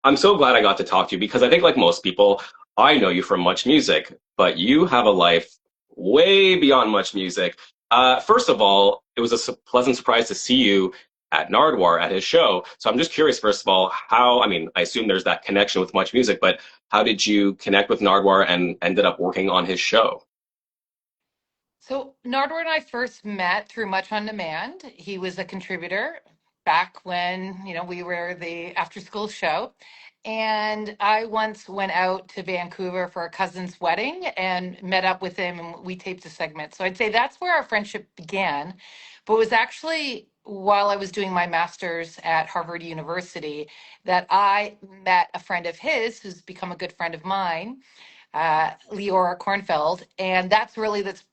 I'm so glad I got to talk to you because I think, like most people, I know you from Much Music, but you have a life way beyond Much Music. First of all, it was a pleasant surprise to see you at Nardwar at his show. So I'm just curious, first of all, how, I mean, I assume there's that connection with Much Music, but how did you connect with Nardwar and ended up working on his show? So Nardwar and I first met through Much on Demand. He was a contributor back when, we were the after school show. And I once went out to Vancouver for a cousin's wedding and met up with him and we taped a segment. So I'd say that's where our friendship began. But it was actually while I was doing my master's at Harvard University that I met a friend of his who's become a good friend of mine, Leora Kornfeld, and that's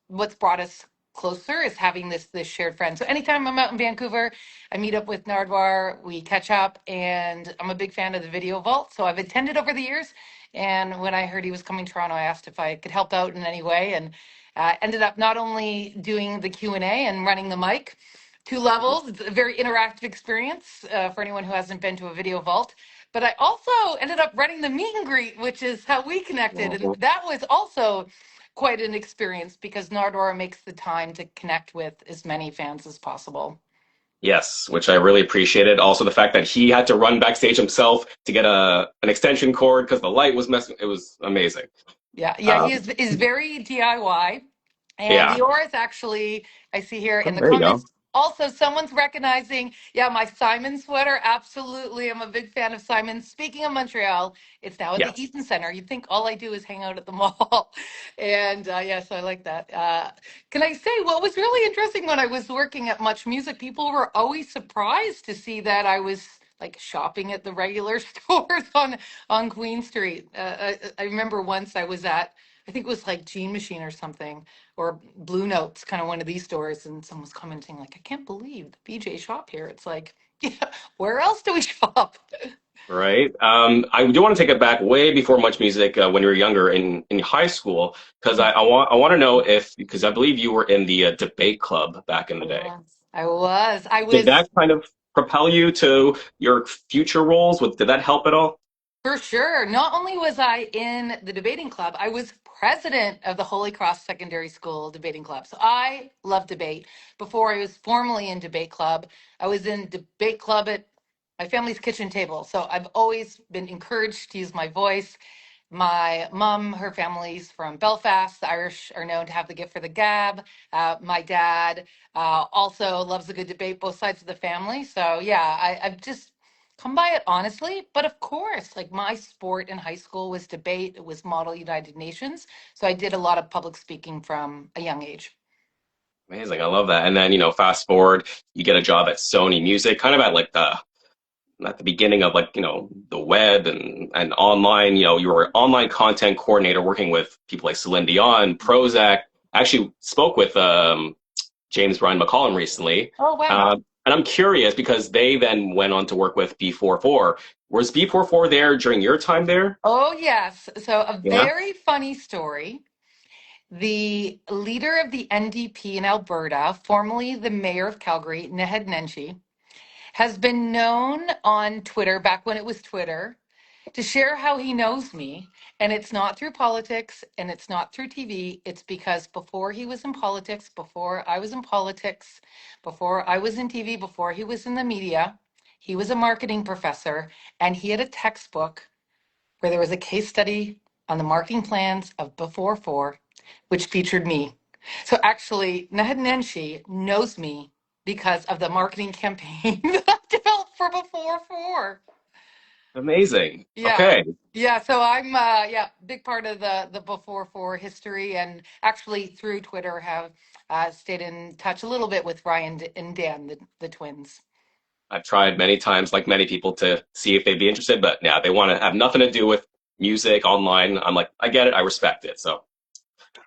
what's brought us closer is having this shared friend. So anytime I'm out in Vancouver, I meet up with Nardwar, we catch up, and I'm a big fan of the Video Vault. So I've attended over the years, and when I heard he was coming to Toronto, I asked if I could help out in any way, and ended up not only doing the Q&A and running the mic. Two levels. It's a very interactive experience for anyone who hasn't been to a Video Vault. But I also ended up running the meet and greet, which is how we connected. And Mhm. that was also quite an experience because Nardora makes the time to connect with as many fans as possible. Yes, which I really appreciated. Also, the fact that he had to run backstage himself to get an extension cord because the light was messing. It was amazing. Yeah, yeah, he Um, is very DIY. And yeah. Leora is actually, I see here Oh, in the there you comments, go. also someone's recognizing, yeah, my Simon sweater. Absolutely. I'm a big fan of Simon. Speaking of Montreal, it's now at the Yes. Eaton Center. You'd think all I do is hang out at the mall. And yes, I like that. Can I say what was really interesting when I was working at Much Music? People were always surprised to see that I was like shopping at the regular stores on Queen Street. I remember once I was at, I think it was like Gene Machine or something, or Blue Notes, kind of one of these stores, and someone was commenting like, "I can't believe the BJ shop here." It's like, yeah, where else do we shop? Right. I do want to take it back way before Much Music when you were younger in high school because I want to know if because I believe you were in the debate club back in I the day. was. I was. I Did was that kind of propel you to your future roles? Did that help at all? For sure. Not only was I in the debating club, I was president of the Holy Cross Secondary School Debating Club. So I love debate. Before I was formally in debate club, I was in debate club at my family's kitchen table. So I've always been encouraged to use my voice. My mom, her family's from Belfast. The Irish are known to have the gift for the gab. My dad also loves a good debate, both sides of the family. So yeah, I've just come by it honestly. But of course, like my sport in high school was debate. It was Model United Nations. So I did a lot of public speaking from a young age. Amazing. I love that. And then, fast forward, you get a job at Sony Music, kind of at like the beginning of like, the web and online, you were an online content coordinator working with people like Celine Dion, Prozac. I actually spoke with James Brian McCollum recently. Oh, wow. And I'm curious because they then went on to work with B44. Was B44 there during your time there? Oh, yes. So a Yeah. very funny story. The leader of the NDP in Alberta, formerly the mayor of Calgary, Naheed Nenshi, has been known on Twitter, back when it was Twitter, to share how he knows me. And it's not through politics and it's not through TV. It's because before he was in politics, before I was in politics, before I was in TV, before he was in the media, he was a marketing professor and he had a textbook where there was a case study on the marketing plans of Before Four, which featured me. So actually, Naheed Nenshi knows me because of the marketing campaign that I developed for Before Four. Amazing. Yeah. Okay. Yeah, so I'm yeah, big part of the Before Four history, and actually through Twitter have stayed in touch a little bit with Ryan and Dan, the twins. I've tried many times, like many people, to see if they'd be interested, but yeah, they want to have nothing to do with music online. I'm like, I get it, I respect it. So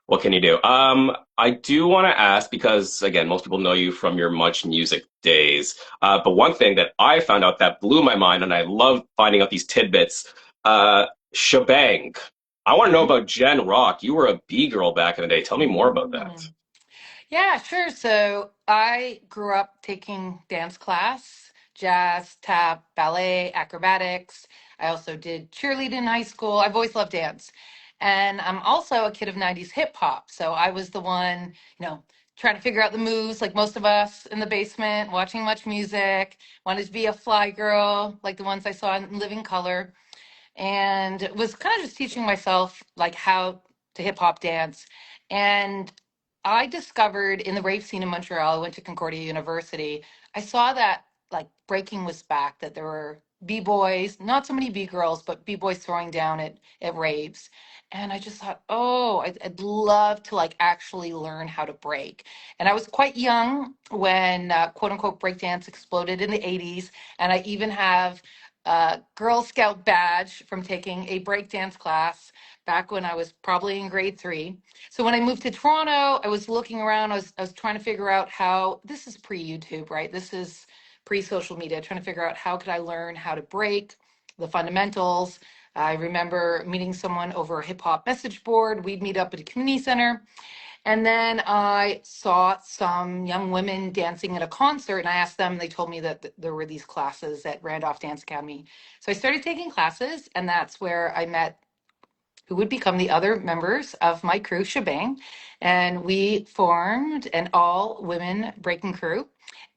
what can you do? I do want to ask because again, most people know you from your Much Music days. But one thing that I found out that blew my mind, and I love finding out these tidbits. Shebang. I want to know about Jen Rock. You were a B girl back in the day. Tell me more about that. Mm. Yeah, sure. So I grew up taking dance class, jazz, tap, ballet, acrobatics. I also did cheerleading in high school. I've always loved dance. And I'm also a kid of 90s hip hop. So I was the one, trying to figure out the moves like most of us in the basement, watching much music, wanted to be a fly girl like the ones I saw in Living Color, and was kind of just teaching myself like how to hip hop dance. And I discovered in the rave scene in Montreal, I went to Concordia University. I saw that like breaking was back, that there were b-boys, not so many b-girls, but b-boys throwing down at raves. And I just thought, oh, I'd love to like actually learn how to break. And I was quite young when quote unquote breakdance exploded in the 80s. And I even have Girl Scout badge from taking a breakdance class back when I was probably in grade 3. So when I moved to Toronto, I was looking around. I was trying to figure out how this is pre-YouTube, right? This is pre-social media. Trying to figure out how could I learn how to break the fundamentals. I remember meeting someone over a hip hop message board. We'd meet up at a community center, and then I saw some young women dancing at a concert, and I asked them, they told me that there were these classes at Randolph Dance Academy. So I started taking classes, and that's where I met who would become the other members of my crew, Shebang. And we formed an all women breaking crew.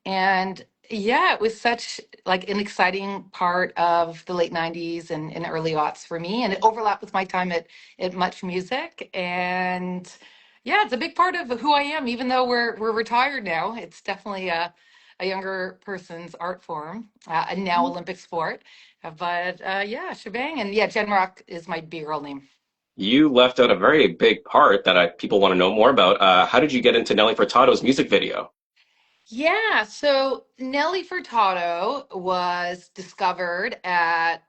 And yeah, it was such like an exciting part of the late 90s and early aughts for me. And it overlapped with my time at Much Music. And yeah, it's a big part of who I am, even though we're retired now. It's definitely a younger person's art form, and now Olympic sport. But yeah, Shebang. And yeah, Jen Rock is my B-girl name. You left out a very big part that people want to know more about. How did you get into Nelly Furtado's music video? Yeah, so Nelly Furtado was discovered at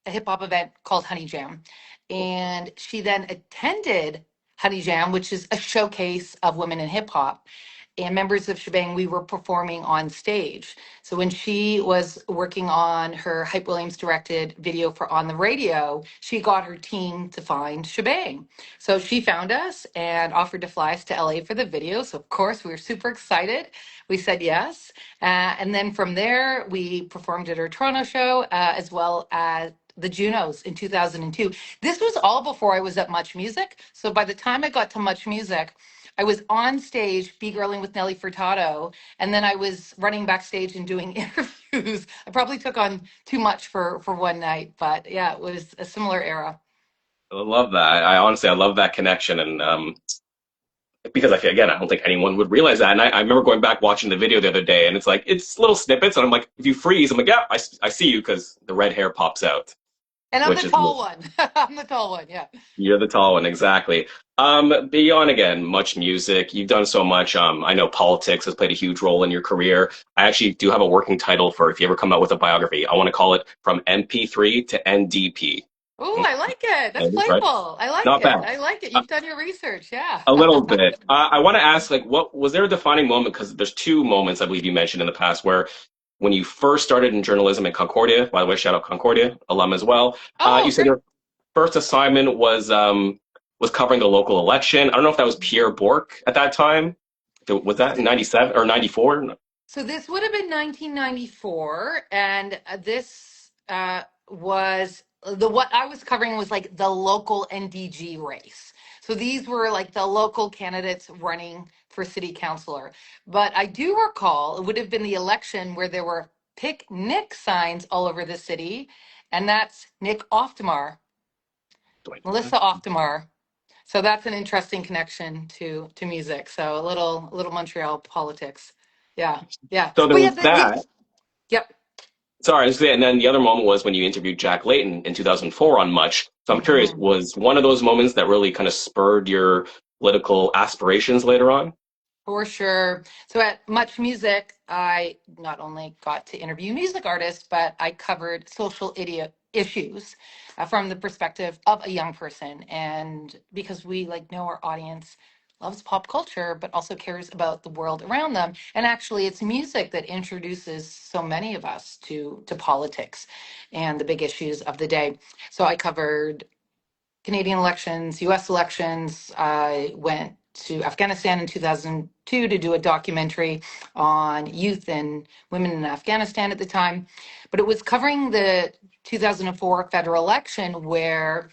a hip hop event called Honey Jam. And she then attended Honey Jam, which is a showcase of women in hip hop. And members of Shebang, we were performing on stage. So when she was working on her Hype Williams directed video for On the Radio, she got her team to find Shebang. So she found us and offered to fly us to LA for the video. So of course we were super excited. We said yes. And then from there, we performed at her Toronto show, as well as the Junos in 2002. This was all before I was at Much Music. So by the time I got to Much Music, I was on stage B-girling with Nelly Furtado, and then I was running backstage and doing interviews. I probably took on too much for one night, but yeah, it was a similar era. I love that. I honestly, I love that connection. And because I feel, again, I don't think anyone would realize that. And I remember going back watching the video the other day, and it's like, it's little snippets. And I'm like, if you freeze, I'm like, yeah, I see you because the red hair pops out, And I'm which the is tall one. I'm the tall one, yeah. you're the tall one, exactly. Beyond again, much music. You've done so much. I know politics has played a huge role in your career. I actually do have a working title for if you ever come out with a biography. I want to call it From MP3 to NDP. Ooh, I like it. That's Right? playful. I like Not it. bad. I like it. You've done your research, yeah. A little bit. I want to ask, like, what was there a defining moment? Because there's two moments I believe you mentioned in the past where when you first started in journalism at Concordia, by the way, shout out Concordia, alum as well. You Oh, said great. your first assignment was covering the local election. I don't know if that was Pierre Bourque at that time. Was that in 97 or 94? So this would have been 1994, and this was the what I was covering was like the local NDG race. So these were like the local candidates running for city councilor. But I do recall it would have been the election where there were pick Nick signs all over the city, and that's Nick Oftemar, Do I know that? Melissa Oftemar. So that's an interesting connection to music. So a little Montreal politics. Yeah, yeah. So there Oh yeah, was that. yep. Sorry, I was gonna say, and then the other moment was when you interviewed Jack Layton in 2004 on Much. So I'm curious, Mhm. was one of those moments that really kind of spurred your political aspirations later on? For sure. So at Much Music, I not only got to interview music artists, but I covered social idiot issues from the perspective of a young person. And because we like know our audience loves pop culture, but also cares about the world around them. And actually, it's music that introduces so many of us to politics and the big issues of the day. So I covered Canadian elections, US elections. I went to Afghanistan in 2002 to do a documentary on youth and women in Afghanistan at the time. But it was covering the 2004 federal election where,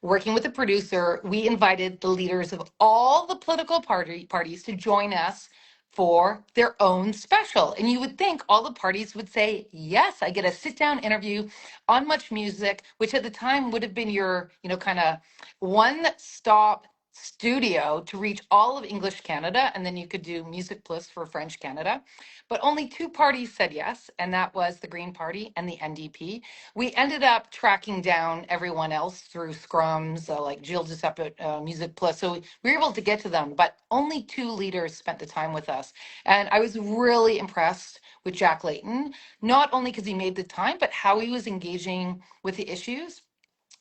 working with the producer, we invited the leaders of all the political parties to join us for their own special. And you would think all the parties would say, yes, I get a sit down interview on Much Music, which at the time would have been your, kind of one stop studio to reach all of English Canada. And then you could do Music Plus for French Canada. But only two parties said yes, and that was the Green Party and the NDP. We ended up tracking down everyone else through scrums, like Jill Giuseppe at Music Plus. So we were able to get to them, but only two leaders spent the time with us. And I was really impressed with Jack Layton, not only because he made the time, but how he was engaging with the issues.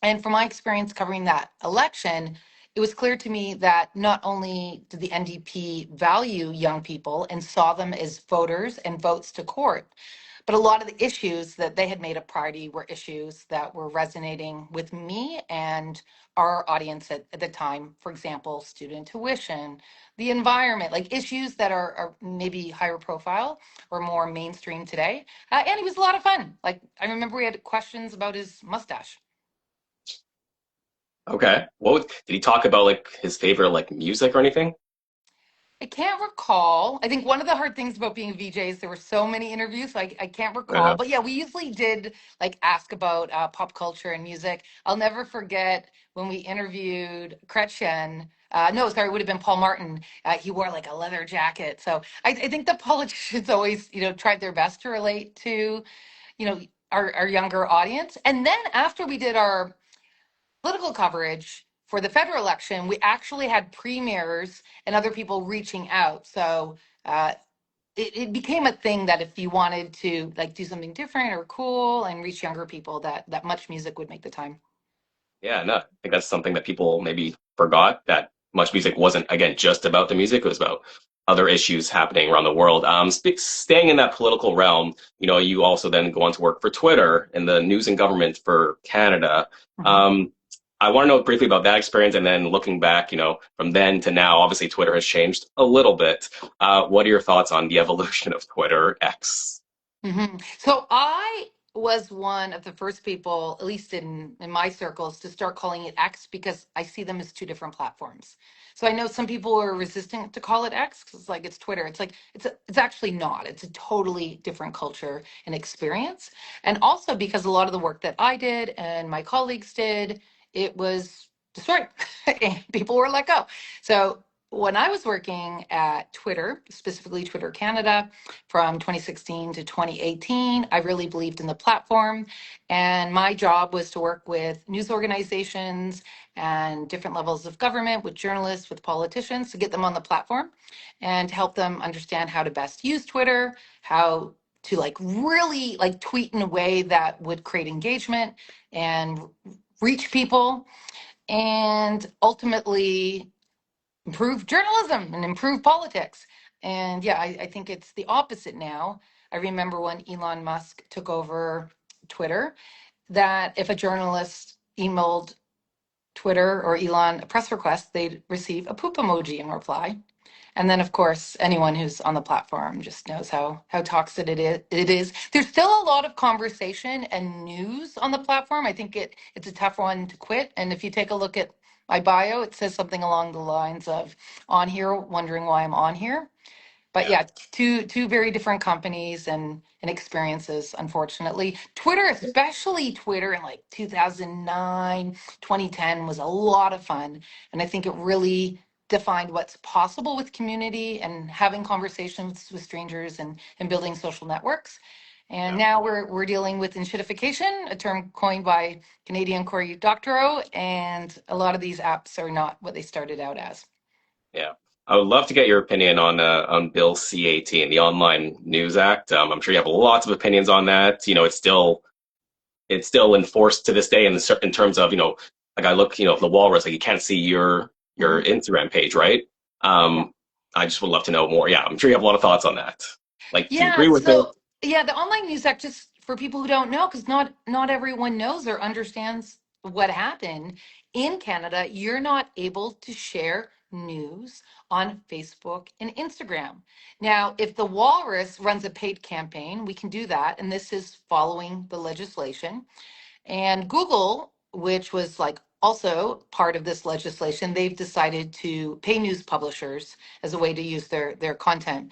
And from my experience covering that election, it was clear to me that not only did the NDP value young people and saw them as voters and votes to court, but a lot of the issues that they had made a priority were issues that were resonating with me and our audience at the time. For example, student tuition, the environment, like issues that are maybe higher profile or more mainstream today. And he was a lot of fun. Like, I remember we had questions about his mustache. Okay. Did he talk about like his favorite like music or anything? I can't recall. I think one of the hard things about being a VJ is there were so many interviews, so I can't recall. Yeah. But yeah, we usually did like ask about pop culture and music. I'll never forget when we interviewed Gretchen. No, sorry, it would have been Paul Martin. He wore like a leather jacket. So I think the politicians always, tried their best to relate to, you know, our younger audience. And then after we did our political coverage for the federal election, we actually had premiers and other people reaching out. So it became a thing that if you wanted to like do something different or cool and reach younger people, that Much Music would make the time. Yeah, no, I think that's something that people maybe forgot that much music wasn't, again, just about the music. It was about other issues happening around the world. Staying in that political realm, you also then go on to work for Twitter in the news and government for Canada. Mhm. Um, I want to know briefly about that experience and then looking back, from then to now, obviously Twitter has changed a little bit. What are your thoughts on the evolution of Twitter X? So I was one of the first people, at least in my circles, to start calling it X because I see them as two different platforms. So I know some people are resistant to call it X because it's like it's Twitter. It's like it's actually not. It's a totally different culture and experience. And also because a lot of the work that I did and my colleagues did, it was destroyed and people were let go. So when I was working at Twitter, specifically Twitter Canada, from 2016 to 2018. I really believed in the platform. And my job was to work with news organizations and different levels of government, with journalists, with politicians, to get them on the platform and help them understand how to best use Twitter, how to like really like tweet in a way that would create engagement and reach people and ultimately improve journalism and improve politics. And yeah, I think it's the opposite now. I remember when Elon Musk took over Twitter, that if a journalist emailed Twitter or Elon a press request, they'd receive a poop emoji in reply. And then, of course, anyone who's on the platform just knows how toxic it is. There's still a lot of conversation and news on the platform. I think it's a tough one to quit. And if you take a look at my bio, it says something along the lines of on here, wondering why I'm on here. But Yeah. yeah, two very different companies and experiences, unfortunately. Twitter, especially Twitter in like 2009, 2010 was a lot of fun. And I think it really defined what's possible with community and having conversations with strangers and building social networks. And Yeah. now we're dealing with enshittification, a term coined by Canadian Cory Doctorow, and a lot of these apps are not what they started out as. Yeah. I would love to get your opinion on Bill C-18, the Online News Act. I'm sure you have lots of opinions on that. It's still enforced to this day in terms of, like I look, the walrus, like you can't see your Mhm. Instagram page, right? Yeah. Um, I just would love to know more. Yeah, I'm sure you have a lot of thoughts on that. Like, do you Yeah, agree with it? so yeah, the Online News Act, just for people who don't know, because not everyone knows or understands what happened in Canada, you're not able to share news on Facebook and Instagram. Now, if the Walrus runs a paid campaign, we can do that, and this is following the legislation. And Google, which was like also part of this legislation, they've decided to pay news publishers as a way to use their content.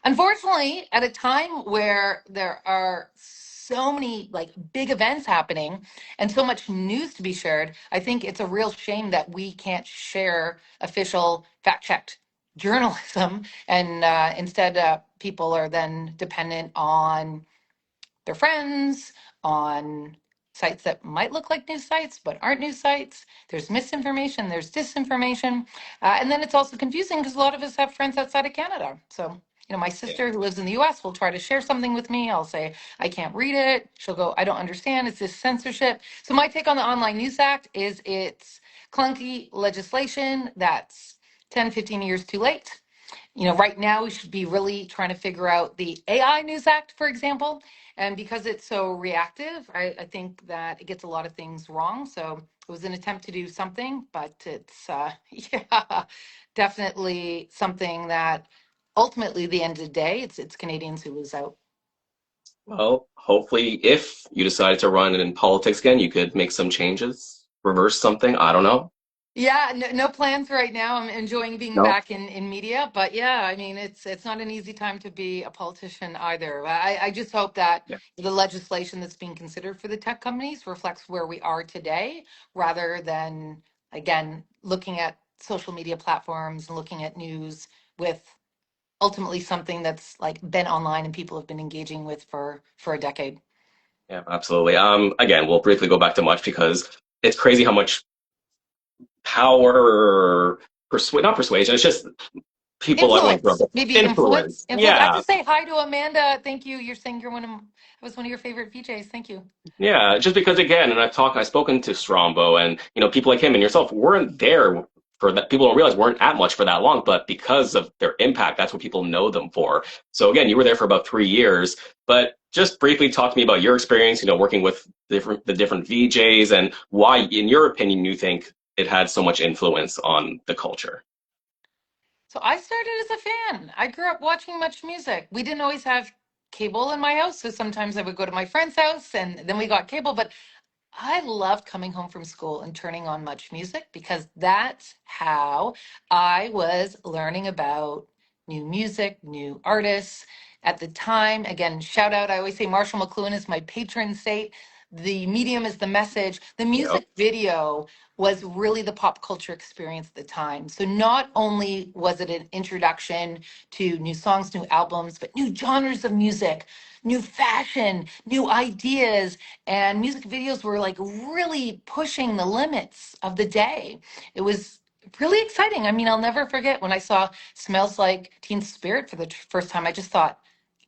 Unfortunately, at a time where there are so many like big events happening and so much news to be shared, I think it's a real shame that we can't share official fact-checked journalism, and instead people are then dependent on their friends, on sites that might look like news sites but aren't news sites. There's misinformation, there's disinformation, and then it's also confusing because a lot of us have friends outside of Canada. So, my Yeah. sister who lives in the US will try to share something with me. I'll say, I can't read it. She'll go, I don't understand. It's this censorship. So, my take on the Online News Act is it's clunky legislation that's 10, 15 years too late. Right now we should be really trying to figure out the AI News Act, for example. And because it's so reactive, I think that it gets a lot of things wrong. So it was an attempt to do something, but it's, yeah, definitely something that ultimately, the end of the day, it's Canadians who lose out. Well, hopefully, if you decided to run in politics again, you could make some changes, reverse something. I don't know. Yeah, no, no plans right now. I'm enjoying being No. back in media, but yeah, I mean, it's not an easy time to be a politician either. I just hope that Yeah. the legislation that's being considered for the tech companies reflects where we are today, rather than again looking at social media platforms and looking at news with ultimately something that's like been online and people have been engaging with for a decade. Yeah, absolutely. Again, we'll briefly go back to much because it's crazy how much power, not persuasion. It's just people I won't throw Influence, maybe influence. influence. I have Yeah, to say hi to Amanda. Thank you. You're saying I was one of your favorite VJs. Thank you. yeah. Just because again, and I've spoken to Strombo, and people like him and yourself weren't there for that. People don't realize weren't at much for that long, but because of their impact, that's what people know them for. So again, you were there for about 3 years, but just briefly talk to me about your experience. Working with the different VJs and why, in your opinion, you think it had so much influence on the culture. So I started as a fan. I grew up watching Much Music. We didn't always have cable in my house, so sometimes I would go to my friend's house and then we got cable, but I loved coming home from school and turning on Much Music because that's how I was learning about new music, new artists. At the time, again, shout out, I always say Marshall McLuhan is my patron saint. The medium is the message. The Yep. music video was really the pop culture experience at the time. So not only was it an introduction to new songs, new albums, but new genres of music, new fashion, new ideas, and music videos were like really pushing the limits of the day. It was really exciting. I mean, I'll never forget when I saw Smells Like Teen Spirit for the first time. I just thought,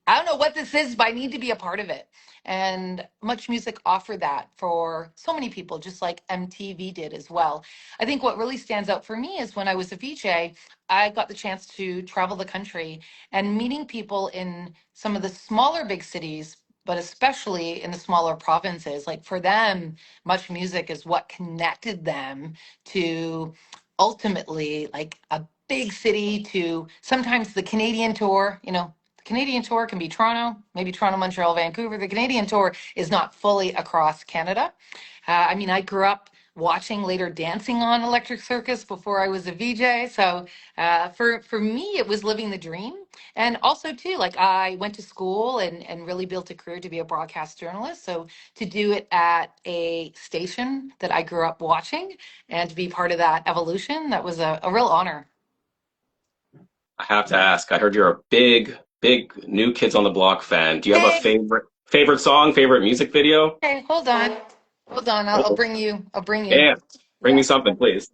I don't know what this is, but I need to be a part of it. And Much Music offered that for so many people, just like MTV did as well. I think what really stands out for me is when I was a VJ, I got the chance to travel the country and meeting people in some of the smaller big cities, but especially in the smaller provinces. Like for them, Much Music is what connected them to ultimately like a big city, to sometimes the Canadian tour. Canadian tour can be Toronto, maybe Toronto, Montreal, Vancouver. The Canadian tour is not fully across Canada. I mean, I grew up watching, later dancing on Electric Circus before I was a VJ. So for me, it was living the dream. And also too, like I went to school and really built a career to be a broadcast journalist. So to do it at a station that I grew up watching and to be part of that evolution, that was a real honor. I have to ask. I heard you're a big, big New Kids on the Block fan. Do you have a Big. favorite song, favorite music video? Okay, hold on. Hold on. I'll Oh, bring you. I'll bring you. yeah. Bring me Yeah. something, please.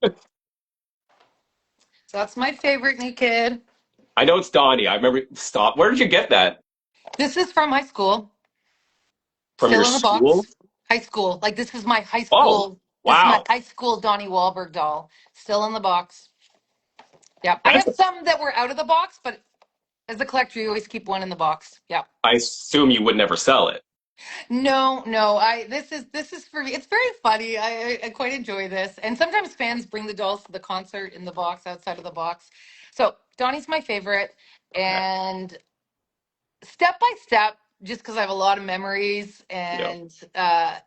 So that's my favorite new kid. I know it's Donnie. I remember. Stop. Where did you get that? This is from high school. From your Still in the school? box. High school. Like this is my high Oh, school. This is my wow. high school Donnie Wahlberg doll. Still in the box. Yeah. I That's. have some that were out of the box, but as a collector, you always keep one in the box. Yeah. I assume you would never sell it. No, no. This is for me. It's very funny. I quite enjoy this. And sometimes fans bring the dolls to the concert in the box, outside of the box. So Donnie's my favorite. Okay. And step by step, just because I have a lot of memories, Yeah. and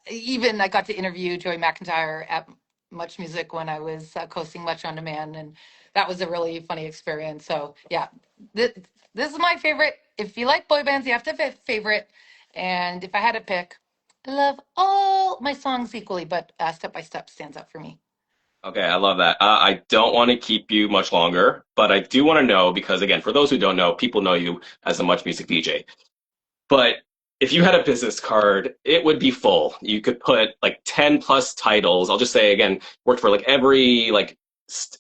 even I got to interview Joey McIntyre at Much Music when I was coasting Much on Demand, and that was a really funny experience. So yeah, this, this is my favorite. If you like boy bands, you have to have a favorite. And if I had to pick, I love all my songs equally, but Step by Step stands out for me. Okay, I love that. I don't want to keep you much longer, but I do want to know because, again, for those who don't know, people know you as a Much Music DJ. But if you had a business card, it would be full. You could put like 10 plus titles. I'll just say again, worked for like every like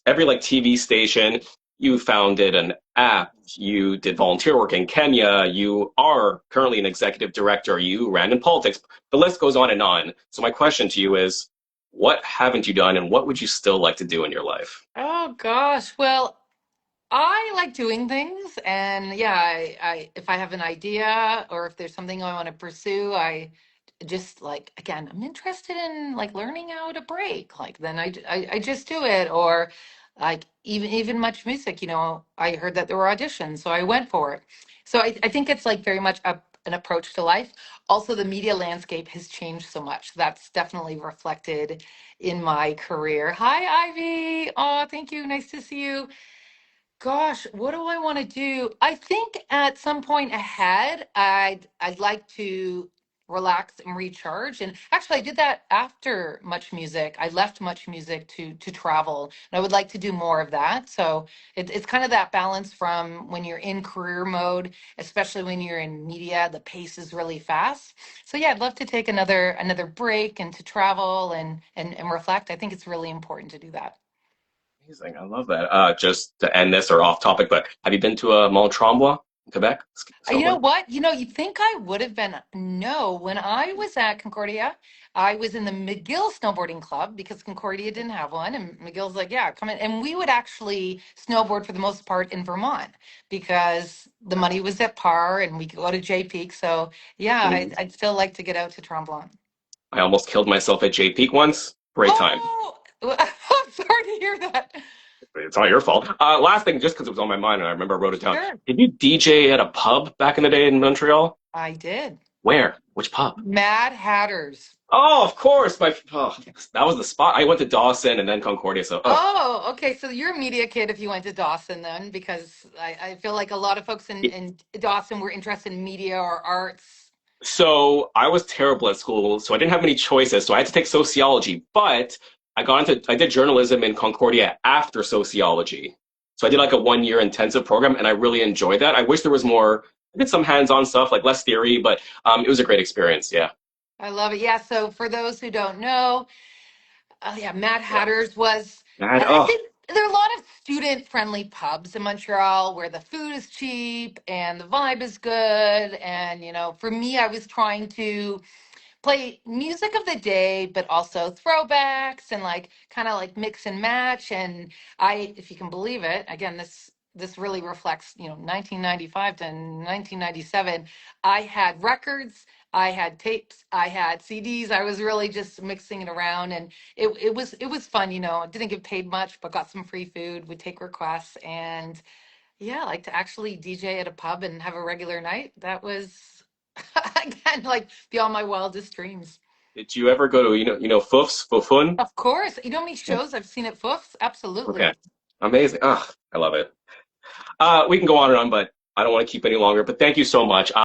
TV station. You founded an app. You did volunteer work in Kenya. You are currently an executive director. You ran in politics. The list goes on and on. So my question to you is, what haven't you done and what would you still like to do in your life? Oh gosh. Well, I like doing things, and yeah, I if I have an idea or if there's something I want to pursue, I just like again, I'm interested in like learning how to break. Like then I just do it, or like even Much Music. I heard that there were auditions, so I went for it. So I think it's like very much an approach to life. Also, the media landscape has changed so much. That's definitely reflected in my career. Hi, Ivy. Oh, thank you. Nice to see you. Gosh, what do I want to do? I think at some point ahead, I'd like to relax and recharge. And actually, I did that after Much Music. I left Much Music to travel, and I would like to do more of that. So it's kind of that balance from when you're in career mode, especially when you're in media, the pace is really fast. So yeah, I'd love to take another break and to travel and reflect. I think it's really important to do that. Amazing. I love that. Just to end this or off topic, but have you been to a Mont Tremblant in Quebec You know snowboard? what? You'd think I would have been. No, when I was at Concordia, I was in the McGill Snowboarding Club because Concordia didn't have one. And McGill's like, yeah, come in. And we would actually snowboard for the most part in Vermont because the money was at par and we could go to J Peak. So yeah, Mhm. I'd still like to get out to Tremblant. I almost killed myself at J Peak once. Great time. Oh, I'm sorry to hear that. It's not your fault. Last thing, just because it was on my mind and I remember I wrote it down. Sure, Did you DJ at a pub back in the day in Montreal? I did. Where? Which pub? Mad Hatters. Oh, of course. That was the spot. I went to Dawson and then Concordia. So, Oh, okay. So you're a media kid if you went to Dawson then, because I feel like a lot of folks in Dawson were interested in media or arts. So I was terrible at school, so I didn't have many choices. So I had to take sociology, but I did journalism in Concordia after sociology. So I did like a 1 year intensive program and I really enjoyed that. I wish there was more, I did some hands-on stuff, like less theory, but it was a great experience. Yeah. I love it. Yeah. So for those who don't know, yeah, Mad Yeah. Hatters was, And I oh, think there are a lot of student-friendly pubs in Montreal where the food is cheap and the vibe is good. And, for me, I was trying to play music of the day, but also throwbacks and like kind of like mix and match. And if you can believe it, again, this really reflects, 1995 to 1997. I had records, I had tapes, I had CDs. I was really just mixing it around, and it was fun. Didn't get paid much, but got some free food. Would take requests, and yeah, like to actually DJ at a pub and have a regular night. That was again like beyond my wildest dreams. did you ever go to, Foufs, Fofun? Of course, you know how many shows I've seen at Foof's? Okay. Absolutely. Amazing. Ah, I love it. We can go on and on, but I don't want to keep any longer. But thank you so much.